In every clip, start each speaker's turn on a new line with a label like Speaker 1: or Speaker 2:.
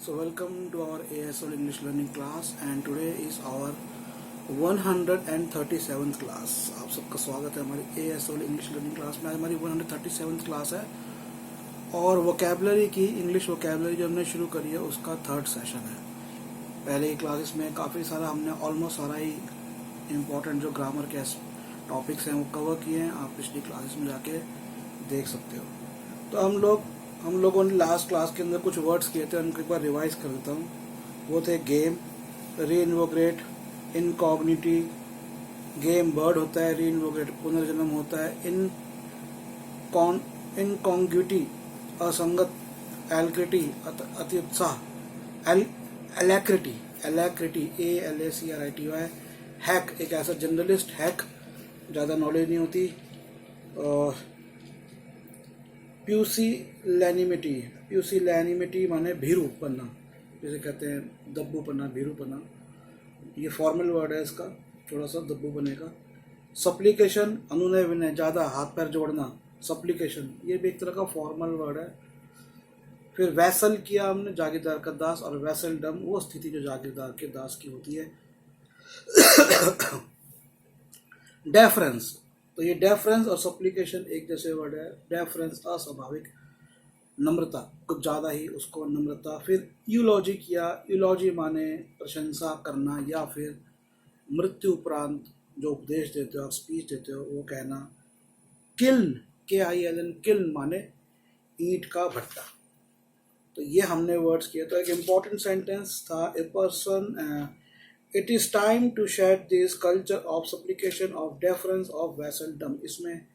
Speaker 1: So welcome to our ASL English learning class and today is our 137th class. आप सबका स्वागत है हमारी ASL इंग्लिश लर्निंग क्लास में। हमारी 137th क्लास है और वोकैबुलरी की इंग्लिश वोकैबुलरी जो हमने शुरू करी है उसका थर्ड सेशन है। पहले की क्लासेस में काफ़ी सारा हमने ऑलमोस्ट सारा ही इम्पोर्टेंट जो ग्रामर के टॉपिक्स हैं वो कवर किए हैं। आप पिछली क्लासेस में जाके देख सकते हो। तो हम लोगों ने लास्ट क्लास के अंदर कुछ वर्ड्स किए थे, उनको एक बार रिवाइज कर देता हूँ। वो थे गेम, रीइन्वोग्रेट, इनकॉग्निटी। गेम बर्ड होता है, रीइन्वोग्रेट पुनर्जन्म होता है, इनकॉन्ग्विटी असंगत, एलक्रिटी अति उत्साह, एलैक्रिटी ALACRITY, हैक एक ऐसा जर्नलिस्ट, हैक ज़्यादा नॉलेज नहीं होती। प्यूसिलैनिमिटी माने भीरू पन्ना, जैसे कहते हैं दब्बू पन्ना, भीरू पन्ना। ये फॉर्मल वर्ड है इसका, थोड़ा सा दब्बू पन्ने का। सप्लीकेशन अनुनय विनय, ज़्यादा हाथ पैर जोड़ना, सप्लीकेशन ये भी एक तरह का फॉर्मल वर्ड है। फिर वैसल किया हमने, जागीरदार का दास, और वैसल डम वो स्थिति जो जागीरदार के दास की होती है। डेफरेंस, तो ये डेफरेंस और सप्लीकेशन एक जैसे वर्ड है। डेफरेंस अस्वाभाविक, नम्रता कुछ ज़्यादा ही उसको नम्रता। फिर यूलॉजी किया, यूलॉजी माने प्रशंसा करना या फिर मृत्यु उपरांत जो उपदेश देते हो, आप स्पीच देते हो, वो कहना। किल्न KILN, किल्न माने ईंट का भट्टा। तो ये हमने वर्ड्स किए। तो एक इम्पॉर्टेंट सेंटेंस था, a person it is time to shed this culture of supplication of deference of vassaldom. इसमें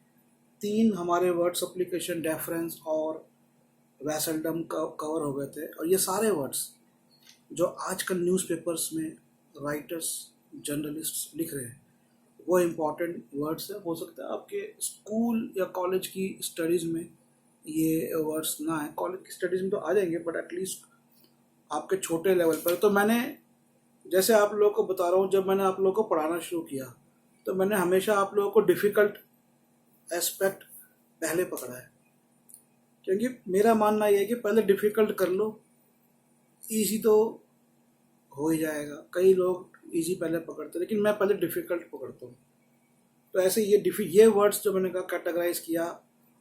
Speaker 1: 3 हमारे वर्ड सप्लीकेशन, डेफरेंस और वैसलडम कवर हो गए थे। और ये सारे वर्ड्स जो आजकल न्यूज़पेपर्स में राइटर्स जर्नलिस्ट लिख रहे हैं वो इम्पॉर्टेंट वर्ड्स है। हो सकता है आपके स्कूल या कॉलेज की स्टडीज़ में ये वर्ड्स ना है, कॉलेज की स्टडीज़ में तो आ जाएंगे, बट एटलीस्ट आपके छोटे लेवल पर। तो मैंने जैसे आप लोगों को बता रहा हूँ, जब मैंने आप लोगों को पढ़ाना शुरू किया तो मैंने हमेशा आप लोगों को डिफ़िकल्ट एस्पेक्ट पहले पकड़ा है, क्योंकि मेरा मानना ये है कि पहले डिफ़िकल्ट कर लो, इजी तो हो ही जाएगा। कई लोग इजी पहले पकड़ते हैं, लेकिन मैं पहले डिफ़िकल्ट पकड़ता हूँ। तो ऐसे ये वर्ड्स जो मैंने कहा कैटेगराइज किया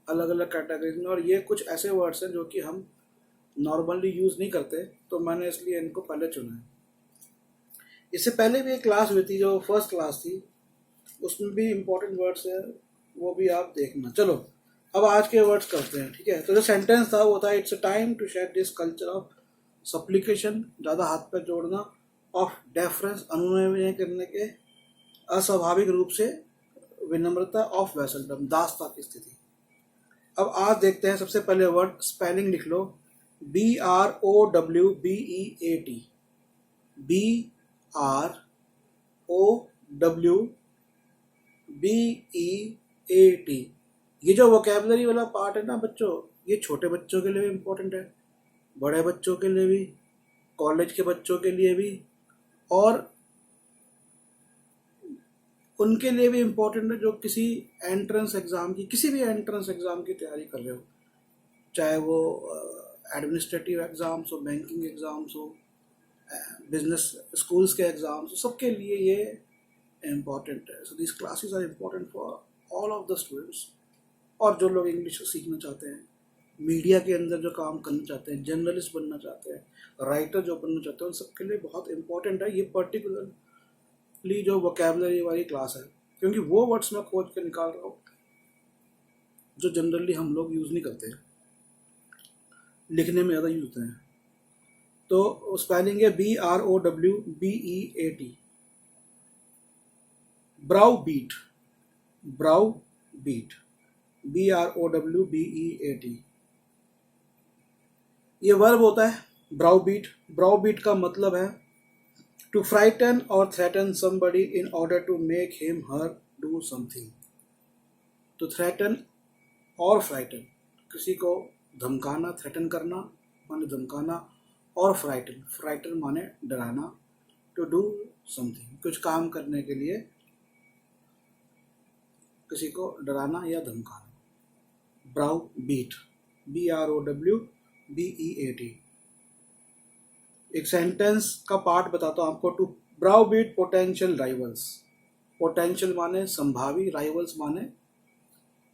Speaker 1: अलग अलग कैटेगरीज में, और ये कुछ ऐसे वर्ड्स हैं जो कि हम नॉर्मली यूज़ नहीं करते, तो मैंने इसलिए इनको पहले चुना है। इससे पहले भी एक क्लास हुई थी जो फर्स्ट क्लास थी, उसमें भी इम्पोर्टेंट वर्ड्स है, वो भी आप देखना। चलो अब आज के वर्ड्स करते हैं, ठीक है। तो जो सेंटेंस था वो था, it's a time to shed this culture of supplication, ज़्यादा हाथ पैर जोड़ना, ऑफ डेफरेंस अनुनय विनय करने के, अस्वाभाविक रूप से विनम्रता, ऑफ वैसलडम दासता की स्थिति। अब आज देखते हैं सबसे पहले वर्ड, स्पेलिंग लिख लो, BROWBEAT, BROWBEAT। ये जो वोकैबुलरी वाला पार्ट है ना बच्चों, ये छोटे बच्चों के लिए भी इम्पोर्टेंट है, बड़े बच्चों के लिए भी, कॉलेज के बच्चों के लिए भी, और उनके लिए भी इम्पोर्टेंट है जो किसी एंट्रेंस एग्ज़ाम की, किसी भी एंट्रेंस एग्ज़ाम की तैयारी कर रहे हो, चाहे वो एडमिनिस्ट्रेटिव एग्ज़ाम्स हो, बैंकिंग एग्ज़ाम्स हो, बिजनेस स्कूल्स के एग्ज़ाम्स, सबके लिए ये इम्पॉर्टेंट है। So this classes are important for all of the students. और जो लोग इंग्लिश सीखना चाहते हैं, मीडिया के अंदर जो काम करना चाहते हैं, जर्नलिस्ट बनना चाहते हैं, राइटर जो बनना चाहते हैं, उन सबके लिए बहुत इम्पॉर्टेंट है ये पर्टिकुलरली जो वोकैबुलरी वाली क्लास है, क्योंकि वो वर्ड्स मैं खोज कर निकाल रहा हूँ जो जनरली हम लोग यूज़ नहीं करते, लिखने में ज़्यादा यूज होते हैं। तो स्पेलिंग है BROWBEAT। Browbeat, browbeat, BROWBEAT। ये वर्ब होता है ब्राउ बीट। ब्राउ बीट का मतलब है टू फ्राइटन और threaten somebody in order to make him her do something. तो थ्रेटन और फ्राइटन, किसी को धमकाना, थ्रेटन करना माने धमकाना, और फ्राइटन माने डराना, टू डू समथिंग कुछ काम करने के लिए किसी को डराना या धमकाना। ब्राउ बीट, BROWBEAT। एक सेंटेंस का पार्ट बताता हूँ आपको। To browbeat potential rivals, potential माने संभावी, राइवल्स माने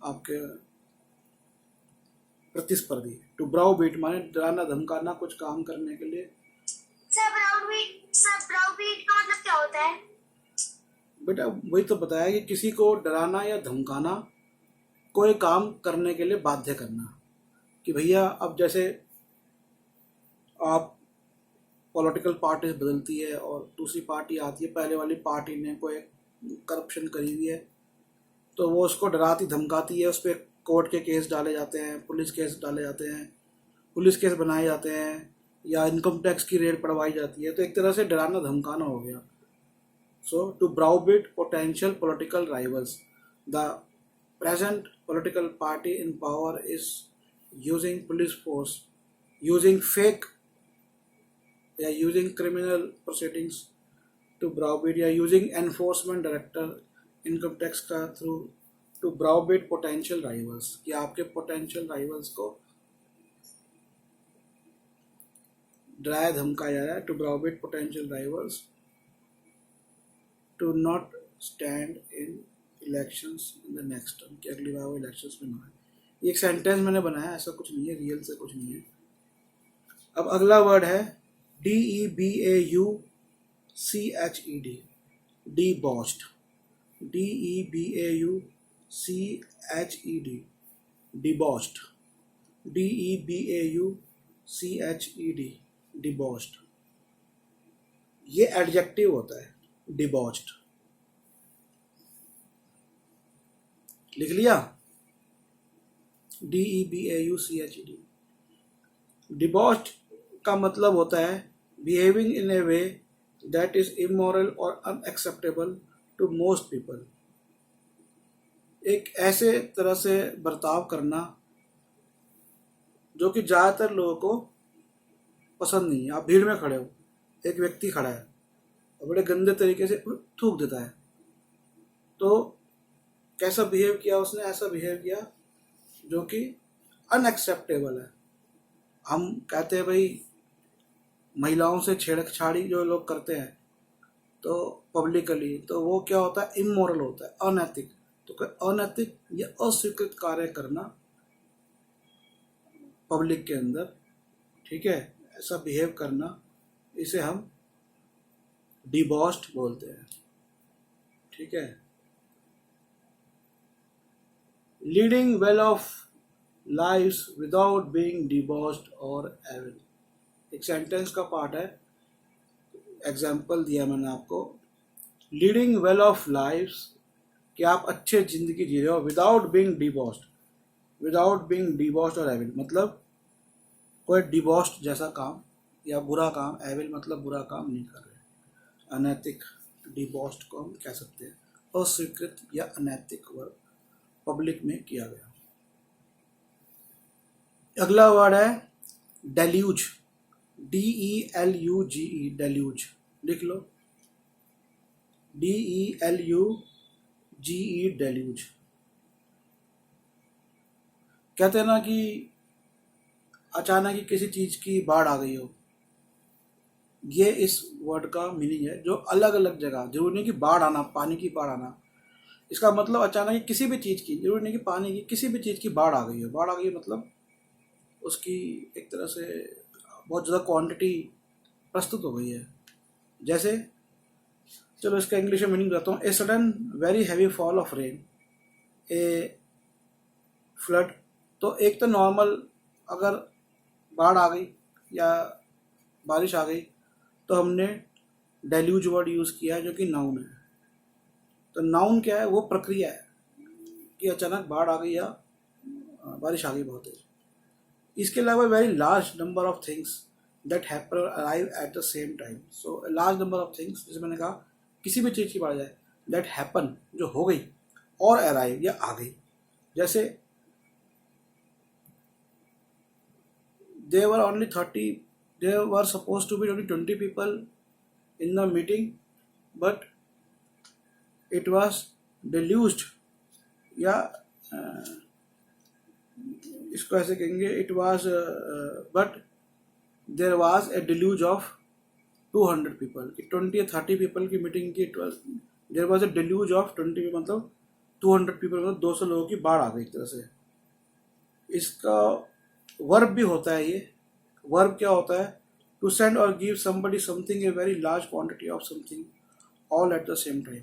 Speaker 1: आपके प्रतिस्पर्धी। टू ब्राउबीट माने डराना धमकाना कुछ काम करने के लिए।
Speaker 2: सर ब्राउबीट का मतलब क्या होता है?
Speaker 1: बेटा वही तो बताया कि किसी को डराना या धमकाना, कोई काम करने के लिए बाध्य करना। कि भैया अब जैसे आप पॉलिटिकल पार्टी बदलती है और दूसरी पार्टी आती है, पहले वाली पार्टी ने कोई करप्शन करी हुई है तो वो उसको डराती धमकाती है, उस पर कोर्ट के केस डाले जाते हैं, पुलिस केस डाले जाते हैं, पुलिस केस बनाए जाते हैं, या इनकम टैक्स की रेड पड़वाई जाती है। तो एक तरह से डराना धमकाना हो गया। So to browbeat potential political rivals, the present political party in power is using police force, using fake या using criminal proceedings to browbeat, या using enforcement director income tax का through to browbeat potential rivals, कि आपके potential rivals को डराया धमकाया जा रहा है। to browbeat potential rivals to not stand in elections in the next term, कि अगली बार वो इलेक्शंस में ना आए। ये एक सेंटेंस मैंने बनाया, ऐसा कुछ नहीं है, रियल से कुछ नहीं है। अब अगला वर्ड है DEBAUCHED, डिबॉस्ड, DEBAUCHED, डिबॉस्ड, DEBAUCHED, डिबॉस्ड। ये एडजेक्टिव होता है, डिबॉस्ड। लिख लिया? DEBAUCHED। डिबॉस्ड का मतलब होता है behaving in A way that is immoral और अनएक्सेप्टेबल टू मोस्ट पीपल। एक ऐसे तरह से बर्ताव करना जो कि ज़्यादातर लोगों को पसंद नहीं है। आप भीड़ में खड़े हो, एक व्यक्ति खड़ा है और बड़े गंदे तरीके से थूक देता है, तो कैसा बिहेव किया उसने? ऐसा बिहेव किया जो कि अनएक्सेप्टेबल है। हम कहते हैं भाई महिलाओं से छेड़छाड़ी जो लोग करते हैं तो पब्लिकली, तो वो क्या होता है? इमोरल होता है, अनैतिक। तो अनैतिक या अस्वीकृत कार्य करना पब्लिक के अंदर, ठीक है, ऐसा बिहेव करना, इसे हम डिबॉस्ड बोलते हैं, ठीक है। Leading well of lives without being debased और एविल, एक सेंटेंस का पार्ट है, एग्जाम्पल दिया मैंने आपको। लीडिंग वेल ऑफ लाइव्स, कि आप अच्छे जिंदगी जी रहे हो, without being डिबॉस्ड, without being debased और एविल मतलब कोई डिबॉस्ड जैसा काम या बुरा काम, एविल मतलब बुरा काम नहीं कर रहे, अनैतिक। डिबॉस्ड को हम कह सकते हैं अस्वीकृत या अनैतिक वर्क पब्लिक में किया गया। अगला वर्ड है डेल्यूज, DELUGE, डेल्यूज। लिख लो, DELUGE, डेल्यूज। कहते हैं ना कि अचानक ही किसी चीज की बाढ़ आ गई हो, ये इस वर्ड का मीनिंग है, जो अलग अलग जगह, जरूरी नहीं कि बाढ़ आना, पानी की बाढ़ आना, इसका मतलब अचानक ही किसी भी चीज की, जरूरी नहीं कि पानी की, किसी भी चीज की बाढ़ आ गई हो। बाढ़ आ गई मतलब उसकी एक तरह से बहुत ज़्यादा क्वांटिटी प्रस्तुत हो गई है। जैसे चलो इसका इंग्लिश में मीनिंग बताता हूँ। A sudden very heavy fall of rain, a flood. तो एक तो नॉर्मल अगर बाढ़ आ गई या बारिश आ गई तो हमने डेल्यूज वर्ड यूज़ किया है जो कि नाउन है। तो नाउन क्या है? वो प्रक्रिया है कि अचानक बाढ़ आ गई या बारिश आ गई बहुत तेज। इसके अलावा very large number of things that happen arrive at the same time. So large number of things, जैसे मैंने कहा किसी भी चीज़ की बाढ़ जाए, दैट हैपन जो हो गई, और अराइव या आ गई। जैसे there were only 30, there were supposed to be only 20 people in the meeting, but it was deluged, या इसको ऐसे कहेंगे, it was but there was a deluge of 200 people की 20 या 30 पीपल की मीटिंग की, there was a deluge of 20 मतलब 200 people मतलब 200 लोगों की बाढ़ आ गई एक तरह से। इसका वर्ब भी होता है ये। वर्ब क्या होता है? टू सेंड और give somebody something a very large quantity of something all at the same time.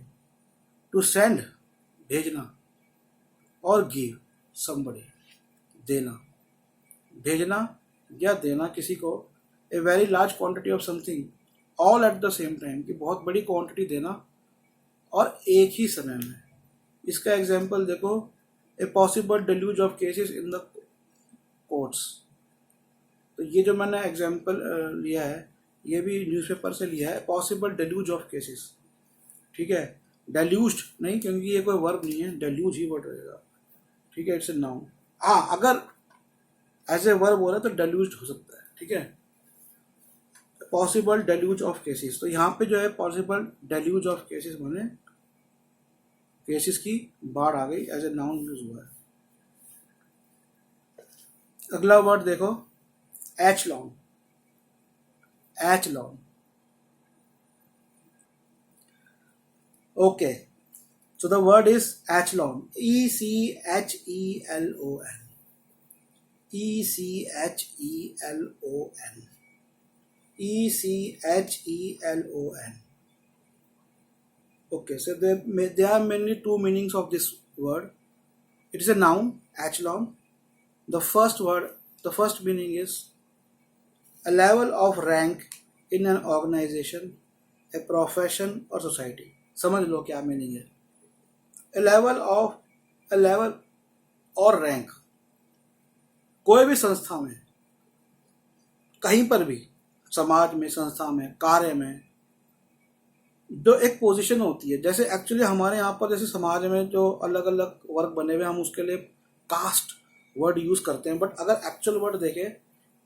Speaker 1: To send भेजना, और गिव समबडी देना, भेजना या देना किसी को, ए very large quantity of something all at the same time की बहुत बड़ी क्वांटिटी देना और एक ही समय में। इसका एग्जाम्पल देखो, a possible deluge of cases in the courts. तो ये जो मैंने एग्जाम्पल लिया है ये भी न्यूज़पेपर से लिया है, पॉसिबल डेल्यूज ऑफ केसेस। ठीक है, डेल्यूज्ड नहीं, क्योंकि ये कोई वर्ब नहीं है, डेल्यूज ही वर्ड रहेगा। ठीक है, इट्स ए नाउन। हाँ, अगर एज ए वर्ब हो रहा है तो डेल्यूज्ड हो सकता है। ठीक है, पॉसिबल डेल्यूज ऑफ केसेस, तो यहाँ पे जो है पॉसिबल डेल्यूज ऑफ केसेस माने केसेस की बाढ़ आ गई, एज ए नाउन यूज हुआ है। अगला वर्ड देखो, echelon. Echelon, okay, so the word is echelon, echelon, echelon, echelon. Okay, so there are mainly two meanings of this word. It is a noun, echelon. The first meaning is a level of rank in an organization, a profession or society. समझ लो क्या meaning है। a level और rank, कोई भी संस्था में, कहीं पर भी, समाज में, संस्था में, कार्य में, जो एक पोजीशन होती है। जैसे एक्चुअली हमारे यहाँ पर जैसे समाज में जो अलग अलग वर्ग बने हुए, हम उसके लिए कास्ट वर्ड यूज करते हैं, बट अगर एक्चुअल वर्ड देखें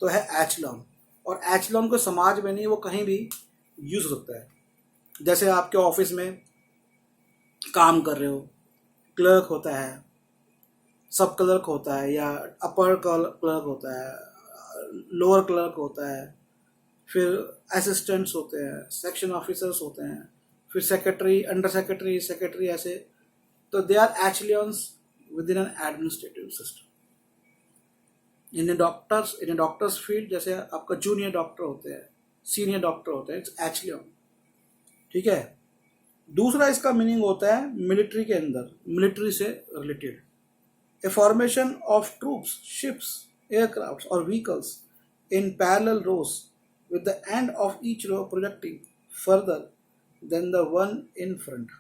Speaker 1: तो है एचलॉन। और एचलॉन को समाज में नहीं, वो कहीं भी यूज हो सकता है। जैसे आपके ऑफिस में काम कर रहे हो, क्लर्क होता है, सब क्लर्क होता है, या अपर क्लर्क होता है, लोअर क्लर्क होता है, फिर असिस्टेंट्स होते हैं, सेक्शन ऑफिसर्स होते हैं, फिर सेक्रेटरी, अंडर सेक्रेटरी, सेक्रेटरी, ऐसे। तो they are echelons within an administrative system. In doctors field, जैसे आपका जूनियर डॉक्टर होते हैं, सीनियर डॉक्टर होते हैं, इट्स एचलियन। ठीक है। दूसरा इसका मीनिंग होता है मिलिट्री के अंदर, मिलिट्री से related, a formation of troops, ships, aircraft और vehicles in parallel rows with the end of each row projecting further than the one in front।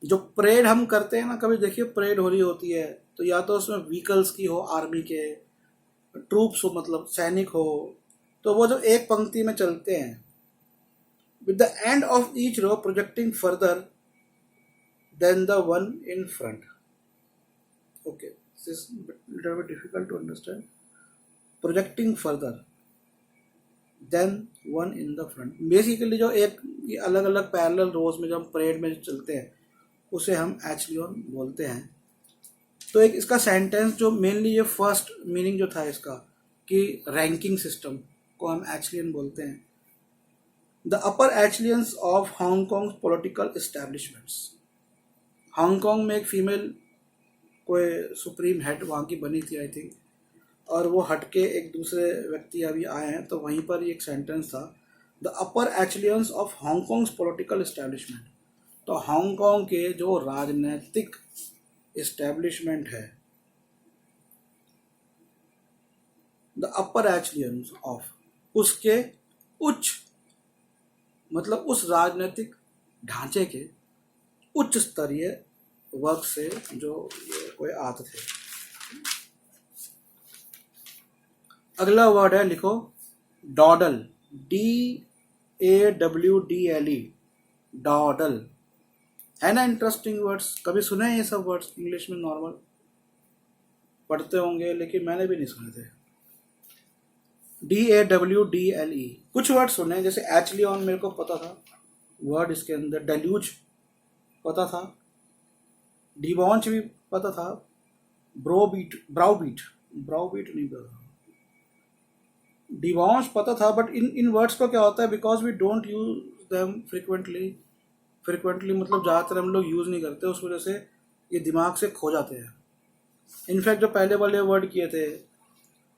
Speaker 1: जो परेड हम करते हैं ना, कभी देखिए परेड हो रही होती है, तो या तो उसमें व्हीकल्स की हो, आर्मी के ट्रूप्स हो, मतलब सैनिक हो, तो वो जो एक पंक्ति में चलते हैं, with the end of each row projecting further than the one in front। okay, this is a little bit difficult to understand। projecting further than one in the front, basically जो एक अलग अलग पैरेलल रोज में जब हम parade में चलते हैं उसे हम एचलियन बोलते हैं। तो एक इसका सेंटेंस जो मेनली ये फर्स्ट मीनिंग जो था इसका, कि रैंकिंग सिस्टम को हम एचलियन बोलते हैं। The upper echelons of Hong Kong political establishments. Hong Kong में एक फीमेल कोई सुप्रीम हेड वहाँ की बनी थी आई थिंक, और वो हटके एक दूसरे व्यक्ति अभी आए हैं, तो वहीं पर एक सेंटेंस था, the upper echelons of Hong Kong political establishment. तो हांगकांग के जो राजनीतिक एस्टैब्लिशमेंट है, द अपर एचलियंस ऑफ, उसके उच्च, मतलब उस राजनीतिक ढांचे के उच्च स्तरीय वर्ग से जो ये कोई आते थे। अगला वर्ड है, लिखो डॉडल, DAWDLE, डॉडल। है ना इंटरेस्टिंग वर्ड्स? कभी सुने हैं ये सब वर्ड्स? इंग्लिश में नॉर्मल पढ़ते होंगे, लेकिन मैंने भी नहीं सुने थे। DAWDLE। कुछ वर्ड सुने, जैसे एचलियन मेरे को पता था वर्ड, इसके अंदर डेल्यूज पता था, डिबॉन्च भी पता था, ब्राउबीट नहीं पता था, डिवॉन्श पता था, बट इन वर्ड्स को क्या होता है, because we don't use them frequently मतलब ज़्यादातर हम लोग यूज़ नहीं करते, उस वजह से ये दिमाग से खो जाते हैं। इनफैक्ट जो पहले वाले वर्ड किए थे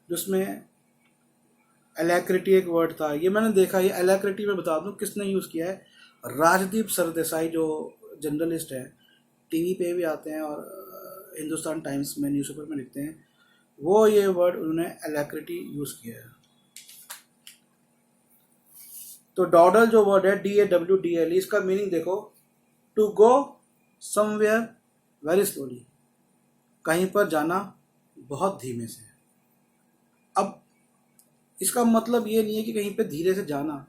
Speaker 1: जिसमें एलैक्रिटी एक वर्ड था, ये मैंने देखा, ये एलैक्रिटी में बता दूं किसने यूज़ किया है, राजदीप सरदेसाई जो जर्नलिस्ट है, टीवी पे भी आते हैं और हिंदुस्तान टाइम्स में न्यूज़पेपर में लिखते हैं, वो ये वर्ड उन्होंने एलैक्रिटी यूज़ किया है। तो डॉडल जो वर्ड है DAWDL, इसका मीनिंग देखो, to go somewhere very slowly, कहीं पर जाना बहुत धीमे से। अब इसका मतलब ये नहीं है कि कहीं पे धीरे से जाना,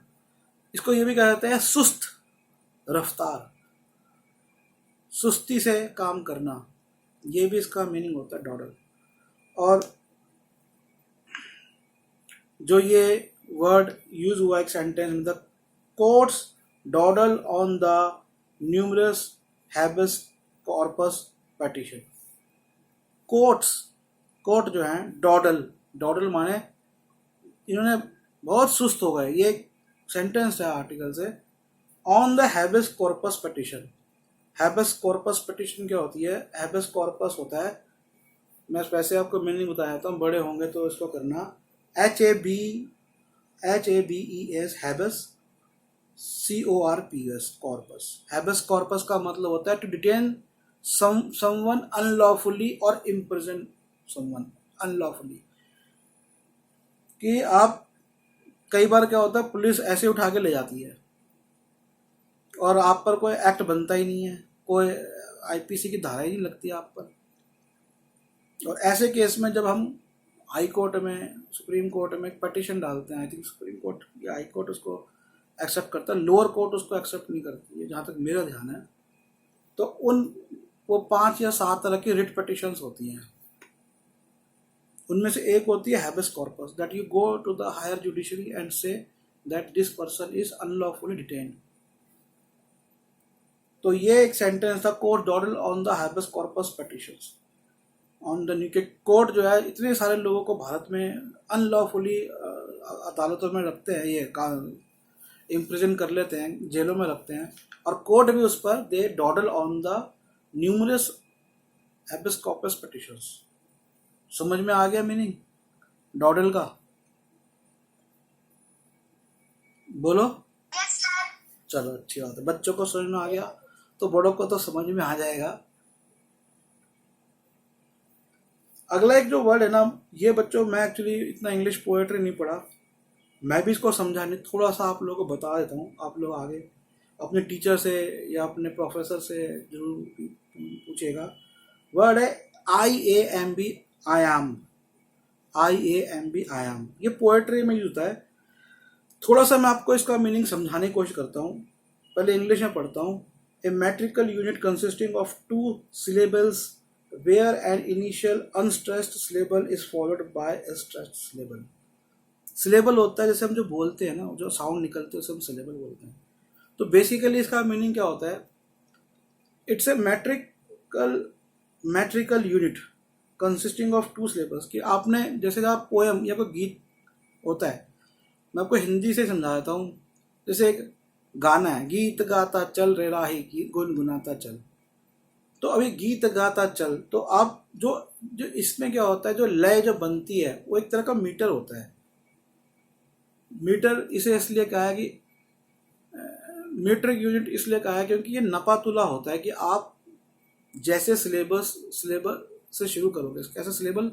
Speaker 1: इसको ये भी कहा जाता है सुस्त रफ्तार, सुस्ती से काम करना, ये भी इसका मीनिंग होता है डॉडल। और जो ये वर्ड यूज हुआ एक सेंटेंस में, the courts dawdle on the numerous habeas corpus petition. Courts, court जो है डॉडल, डॉडल माने इन्होंने बहुत सुस्त हो गए, ये सेंटेंस है आर्टिकल से, on the habeas corpus petition. Habeas corpus petition क्या होती है, हैबस कॉर्पस होता है, मैं वैसे आपको मीनिंग बताया था, बड़े होंगे तो इसको करना, HABES habeas CORPS corpus. Habeas corpus का मतलब होता है टू डिटेन समवन अनलॉफुली और इम्प्रिजन समवन अनलॉफुली, कि आप कई बार क्या होता है पुलिस ऐसे उठा के ले जाती है और आप पर कोई एक्ट बनता ही नहीं है, कोई IPC की धारा ही नहीं लगती आप पर, और ऐसे केस में जब हम हाई कोर्ट में, सुप्रीम कोर्ट में एक पटिशन डालते हैं, आई थिंक सुप्रीम कोर्ट या हाई कोर्ट उसको एक्सेप्ट करता है, लोअर कोर्ट उसको एक्सेप्ट नहीं करती है जहाँ तक मेरा ध्यान है, तो वो 5 या 7 तरह की रिट पटिशंस होती हैं, उनमें से एक होती है habeas corpus, that you go to the higher judiciary and say that this person is unlawfully detained. तो ये एक सेंटेंस था, court dawdle on the habeas corpus petitions on the new. Court जो है इतने सारे लोगों को भारत में अनलॉफुली अदालतों में रखते हैं, ये इम्प्रिजन कर लेते हैं, जेलों में रखते हैं, और कोर्ट भी उस पर they dawdle on the numerous habeas corpus petitions. समझ में आ गया मीनिंग डॉडल का? बोलो।
Speaker 2: Yes, sir.
Speaker 1: चलो अच्छी बात है, बच्चों को समझ में आ गया तो बड़ों को तो समझ में आ जाएगा। अगला एक जो वर्ड है ना, ये बच्चों मैं एक्चुअली इतना इंग्लिश पोएट्री नहीं पढ़ा, मैं भी इसको समझाने थोड़ा सा आप लोगों को बता देता हूँ, आप लोग आगे अपने टीचर से या अपने प्रोफेसर से जरूर पूछेगा। वर्ड है IAMB, I am, IAMB I am, ये पोएट्री में यूज होता है। थोड़ा सा मैं आपको इसका मीनिंग समझाने की कोशिश करता हूँ, पहले इंग्लिश में पढ़ता हूँ। A metrical unit consisting of 2 syllables where an initial unstressed syllable is followed by a stressed syllable। Syllable होता है जैसे हम जो बोलते हैं ना, जो साउंड निकलते हैं उसे हम सिलेबल बोलते हैं। तो बेसिकली इसका मीनिंग क्या होता है, it's a मैट्रिकल unit consisting of 2 syllables, कि आपने जैसे आप पोएम या कोई गीत होता है, मैं आपको हिंदी से समझा देता हूँ, जैसे एक गाना है, गीत गाता चल रे राही गुनगुनाता चल, तो अभी गीत गाता चल, तो आप जो जो इसमें क्या होता है, जो लय जो बनती है वो एक तरह का मीटर होता है। मीटर इसे इसलिए कहा है कि मीट्रिक यूनिट इसलिए कहा है क्योंकि ये नपातुला होता है, कि आप जैसे सिलेबल से शुरू करोगे, कैसे सिलेबल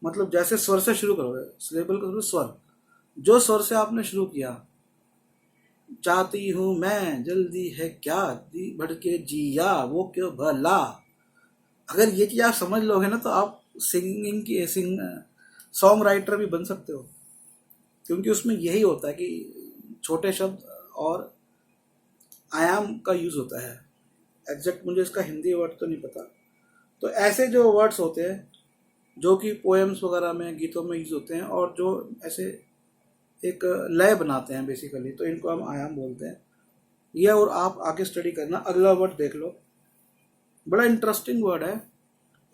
Speaker 1: मतलब जैसे स्वर से शुरू करोगे, सिलेबल का मतलब स्वर, जो स्वर से आपने शुरू किया, चाहती हूँ मैं जल्दी है क्या बढ़ के जिया वो क्यों भला, अगर ये चीज़ आप समझ लोगे ना तो आप सॉन्ग राइटर भी बन सकते हो, क्योंकि उसमें यही होता है कि छोटे शब्द और आयाम का यूज़ होता है। एग्जैक्ट मुझे इसका हिंदी वर्ड तो नहीं पता। तो ऐसे जो वर्ड्स होते हैं जो कि पोएम्स वगैरह में, गीतों में यूज़ होते हैं, और जो ऐसे एक लय बनाते हैं बेसिकली, तो इनको हम आयाम बोलते हैं। ये और आप आगे स्टडी करना। अगला वर्ड देख लो, बड़ा इंटरेस्टिंग वर्ड है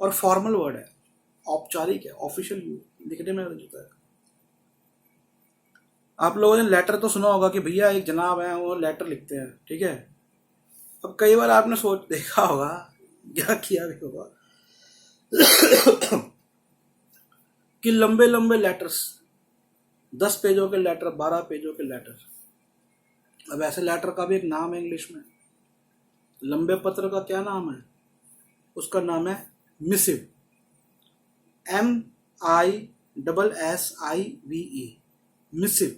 Speaker 1: और फॉर्मल वर्ड है, औपचारिक है, ऑफिशियल लिखने में होता है। आप लोगों ने लेटर तो सुना होगा कि भैया एक जनाब है वो लेटर लिखते हैं, ठीक है। अब कई बार आपने सोच देखा होगा क्या किया भी होगा कि लंबे लंबे लेटर्स, 10 पेजों के लेटर, 12 पेजों के लेटर। अब ऐसे लेटर का भी एक नाम है इंग्लिश में। लंबे पत्र का क्या नाम है? उसका नाम है मिसिव। MISSIVE, massive,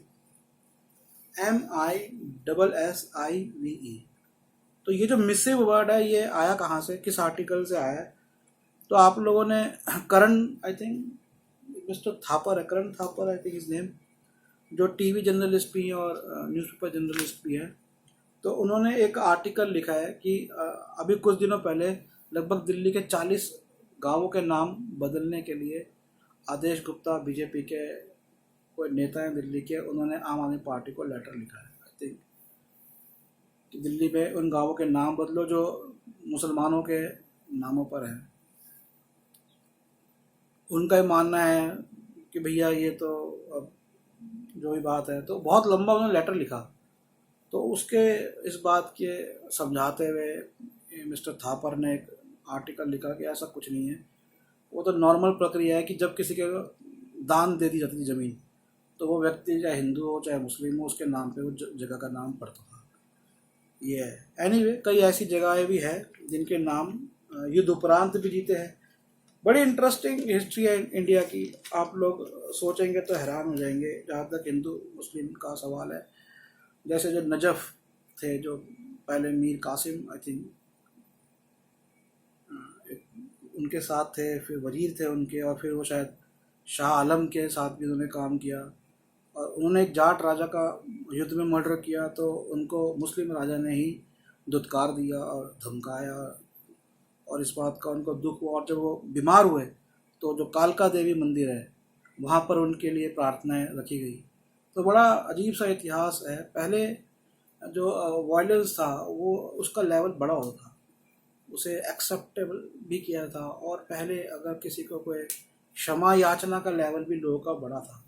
Speaker 1: MISSIVE। तो ये जो मिसिव वर्ड है ये आया कहाँ से, किस आर्टिकल से आया है? तो आप लोगों ने Karan, I think mister Thapar है, Karan Thapar I think is name, जो टीवी जर्नलिस्ट भी हैं और न्यूज़पेपर जर्नलिस्ट भी हैं। तो उन्होंने एक आर्टिकल लिखा है कि अभी कुछ दिनों पहले लगभग दिल्ली के 40 गांवों के नाम बदलने के लिए आदेश गुप्ता, बीजेपी के कोई नेता हैं दिल्ली के, उन्होंने आम आदमी पार्टी को लेटर लिखा है आई थिंक कि दिल्ली में उन गांवों के नाम बदलो जो मुसलमानों के नामों पर हैं। उनका ये मानना है कि भैया ये तो अब जो भी बात है, तो बहुत लंबा उन्होंने लेटर लिखा। तो उसके इस बात के समझाते हुए मिस्टर थापर ने एक आर्टिकल लिखा कि ऐसा कुछ नहीं है, वो तो नॉर्मल प्रक्रिया है कि जब किसी के दान दे दी जाती थी ज़मीन, तो वो व्यक्ति चाहे हिंदू हो चाहे मुस्लिम हो उसके नाम पे वो जगह का नाम पड़ता था। ये है एनीवे, कई ऐसी जगहें भी है जिनके नाम युद्ध उपरांत भी जीते हैं। बड़ी इंटरेस्टिंग हिस्ट्री है इंडिया की, आप लोग सोचेंगे तो हैरान हो जाएंगे जहाँ तक हिंदू मुस्लिम का सवाल है। जैसे जो नजफ थे, जो पहले मीर कासिम आई थिंक उनके साथ थे, फिर वजीर थे उनके, और फिर वो शायद शाह आलम के साथ भी उन्होंने काम किया, और उन्होंने एक जाट राजा का युद्ध में मर्डर किया, तो उनको मुस्लिम राजा ने ही धुतकार दिया और धमकाया, और इस बात का उनको दुख हुआ। और जब वो बीमार हुए तो जो कालका देवी मंदिर है वहाँ पर उनके लिए प्रार्थनाएं रखी गई। तो बड़ा अजीब सा इतिहास है। पहले जो वायलेंस था वो उसका लेवल बड़ा होता था, उसे एक्सेप्टेबल भी किया था, और पहले अगर किसी को कोई क्षमा याचना का लेवल भी लोगों का बड़ा था।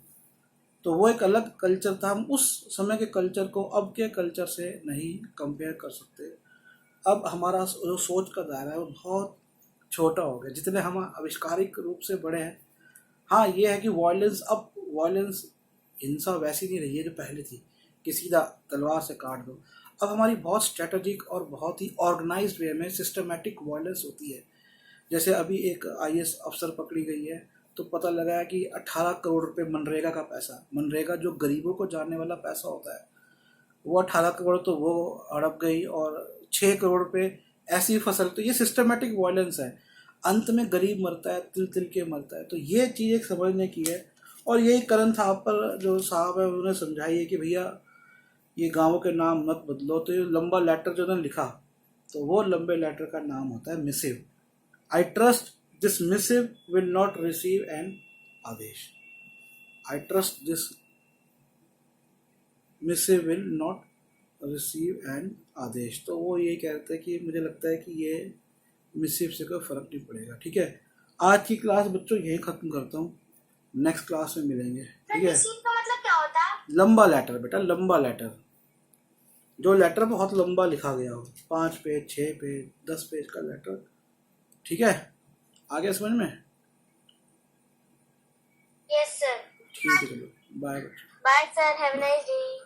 Speaker 1: तो वो एक अलग कल्चर था। हम उस समय के कल्चर को अब के कल्चर से नहीं कंपेयर कर सकते। अब हमारा जो सोच का दायरा है वो बहुत छोटा हो गया, जितने हम आविष्कारिक रूप से बढ़े हैं। हाँ ये है कि वायलेंस, हिंसा वैसी नहीं रही है जो पहले थी कि सीधा तलवार से काट दो। अब हमारी बहुत स्ट्रेटजिक और बहुत ही ऑर्गेनाइज्ड वे में सिस्टमेटिक वायलेंस होती है। जैसे अभी एक IAS अफसर पकड़ी गई है, तो पता लगा है कि 18 करोड़ रुपए मनरेगा का पैसा, मनरेगा जो गरीबों को जाने वाला पैसा होता है, वो 18 करोड़ तो वो हड़प गई, और 6 करोड़ रुपए ऐसी फसल। तो ये सिस्टमेटिक वायलेंस है, अंत में गरीब मरता है, तिल तिल के मरता है। तो ये चीज़ एक समझने की है, और यही करण थापर जो साहब है उन्होंने समझाई है कि भैया ये गाँवों के नाम मत बदलो। तो ये लंबा लेटर जो उन्होंने लिखा, तो वो लंबे लेटर का नाम होता है missive. I trust this missive will not receive an आदेश। I trust this missive will not receive an आदेश। तो वो ये कहते हैं कि मुझे लगता है कि ये मिसिव से कोई फ़र्क नहीं पड़ेगा। ठीक है, आज की क्लास बच्चों यही ख़त्म करता हूँ, नेक्स्ट क्लास में मिलेंगे। ठीक है,
Speaker 2: रिसीव का मतलब क्या होता है?
Speaker 1: लंबा लेटर बेटा, लंबा लेटर, जो लेटर बहुत लंबा लिखा गया हो, 5 पेज, 6 पेज, 10 पेज का लेटर। ठीक है, आगे समझ में?
Speaker 2: Yes sir.
Speaker 1: ठीक है, चलो bye.
Speaker 2: Bye sir, have a nice day.